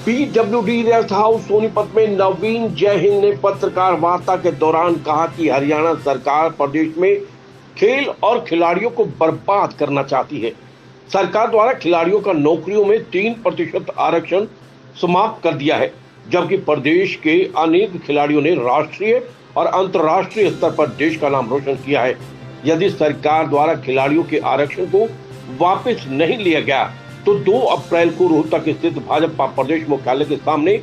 PWD rest house Sonipat में नवीन जयहिंद ने पत्रकार वार्ता के दौरान कहा कि हरियाणा सरकार प्रदेश में खेल और खिलाड़ियों को बर्बाद करना चाहती है। सरकार द्वारा खिलाड़ियों का नौकरियों में 3% आरक्षण समाप्त कर दिया है, जबकि प्रदेश के अनेक खिलाड़ियों ने राष्ट्रीय और अंतर्राष्ट्रीय स्तर पर देश का नाम रोशन किया है। यदि सरकार द्वारा खिलाड़ियों के आरक्षण को वापस नहीं लिया गया तो 2 अप्रैल को रोहतक स्थित भाजपा प्रदेश मुख्यालय के सामने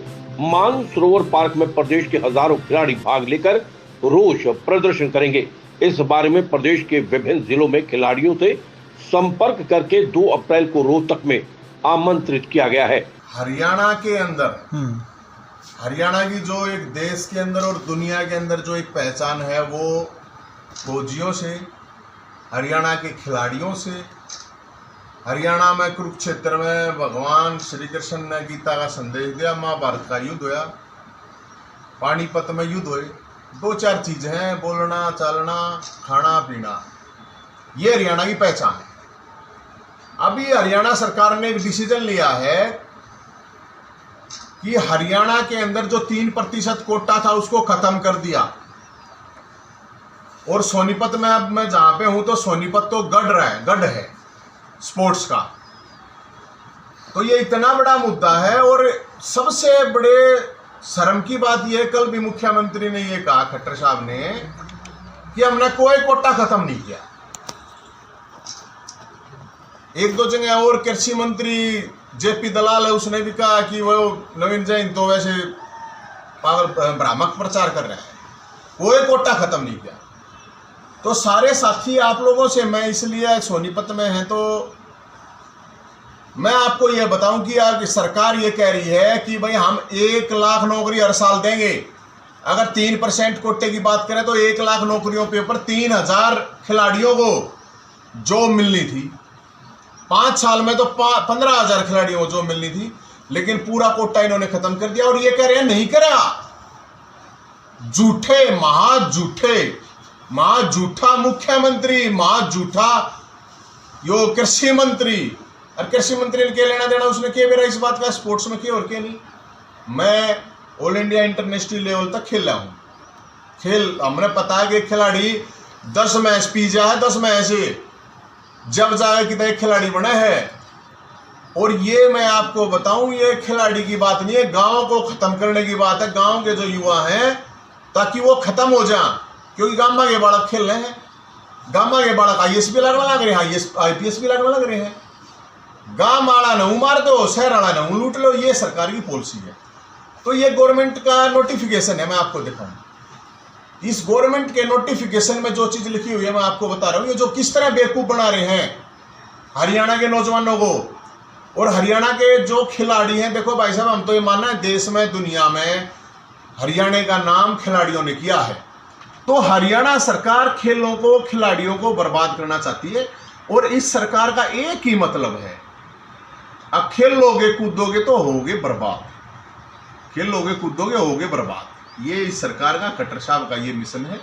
मानसरोवर पार्क में प्रदेश के हजारों खिलाड़ी भाग लेकर रोष प्रदर्शन करेंगे। इस बारे में प्रदेश के विभिन्न जिलों में खिलाड़ियों से संपर्क करके 2 अप्रैल को रोहतक में आमंत्रित किया गया है। हरियाणा के अंदर हरियाणा की जो एक देश के अंदर और दुनिया के अंदर जो एक पहचान है वो फौजियों से, हरियाणा के खिलाड़ियों से। हरियाणा में कुरुक्षेत्र में भगवान श्री कृष्ण ने गीता का संदेश दिया, महाभारत का युद्ध होया, पानीपत में युद्ध हुए। 2-4 चीजें हैं, बोलना, चलना, खाना पीना, ये हरियाणा की पहचान है। अभी हरियाणा सरकार ने एक डिसीजन लिया है कि हरियाणा के अंदर जो 3% कोटा था उसको खत्म कर दिया। और सोनीपत में अब मैं जहां पे हूं तो सोनीपत तो गढ़ है स्पोर्ट्स का। तो ये इतना बड़ा मुद्दा है। और सबसे बड़े शर्म की बात यह, कल भी मुख्यमंत्री ने ये कहा, खट्टर साहब ने, कि हमने कोई कोटा खत्म नहीं किया। 1-2 जगह और कृषि मंत्री जेपी दलाल है, उसने भी कहा कि वो नवीन जयहिंद तो वैसे पागल भ्रामक प्रचार कर रहे हैं, कोई कोटा खत्म नहीं किया। तो सारे साथी आप लोगों से मैं इसलिए सोनीपत में हैं तो मैं आपको यह बताऊं कि यार कि सरकार ये कह रही है कि भाई हम 1 लाख नौकरी हर साल देंगे। अगर 3% कोटे की बात करें तो 1 लाख नौकरियों के ऊपर 3000 खिलाड़ियों को जो मिलनी थी, 5 साल में तो 15,000 खिलाड़ियों को जो मिलनी थी, लेकिन पूरा कोटा इन्होंने खत्म कर दिया। और ये कह रहे हैं नहीं करा। झूठे, महाझूठा मुख्यमंत्री, महाझूठा यो कृषि मंत्री। और कृषि मंत्री ने क्या लेना देना, उसने क्या मेरा इस बात का, स्पोर्ट्स में क्या और क्या नहीं। मैं ऑल इंडिया इंटरनेशनल लेवल तक खेला हूं। हमने पता है कि खिलाड़ी 10 मैच पीजा है, 10 मैच से जब जाए कि एक खिलाड़ी बना है। और ये मैं आपको बताऊं, ये खिलाड़ी की बात नहीं है, गांव को खत्म करने की बात है। गांव के जो युवा हैं ताकि वो खत्म हो जाए, क्योंकि गांव के बालक खेल रहे हैं। गांव के बालक IAS भी लगने लग रहे हैं, IPS भी लगने लग रहे हैं। गांव वाला नहू मार दो, शहर वाला नहू लूट लो, ये सरकार की पॉलिसी है। तो ये गवर्नमेंट का नोटिफिकेशन है, मैं आपको दिखाऊं। इस गवर्नमेंट के नोटिफिकेशन में जो चीज लिखी हुई है मैं आपको बता रहा हूं। ये जो किस तरह बेवकूफ बना रहे हैं हरियाणा के नौजवानों को और हरियाणा के जो खिलाड़ी हैं। देखो भाई साहब, हम तो ये मानना है देश में, दुनिया में हरियाणा का नाम खिलाड़ियों ने किया है। तो हरियाणा सरकार खेलों को, खिलाड़ियों को बर्बाद करना चाहती है। और इस सरकार का एक ही मतलब है, अब खेलोगे कूदोगे तो होगे बर्बाद, खेलोगे कूदोगे होगे बर्बाद। ये इस सरकार का, खट्टर साहब का ये मिशन है।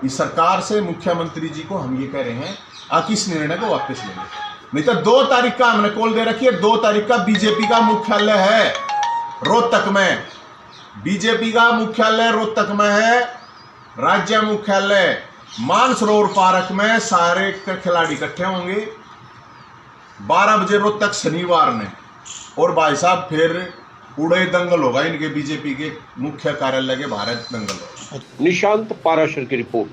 इस सरकार से मुख्यमंत्री जी को हम ये कह रहे हैं आप इस निर्णय को वापस लेंगे, नहीं तो 2 तारीख का हमने कॉल दे रखी है। 2 तारीख का बीजेपी का मुख्यालय है रोहतक में, बीजेपी का मुख्यालय रोहतक में है। राज्य मुख्यालय मानसरोवर पार्क में सारे खिलाड़ी इकट्ठे होंगे 12 बजे रोहतक शनिवार ने। और भाई साहब फिर उड़े दंगल होगा, इनके बीजेपी के मुख्य कार्यालय के बाहर दंगल होगा। निशांत पाराशर की रिपोर्ट।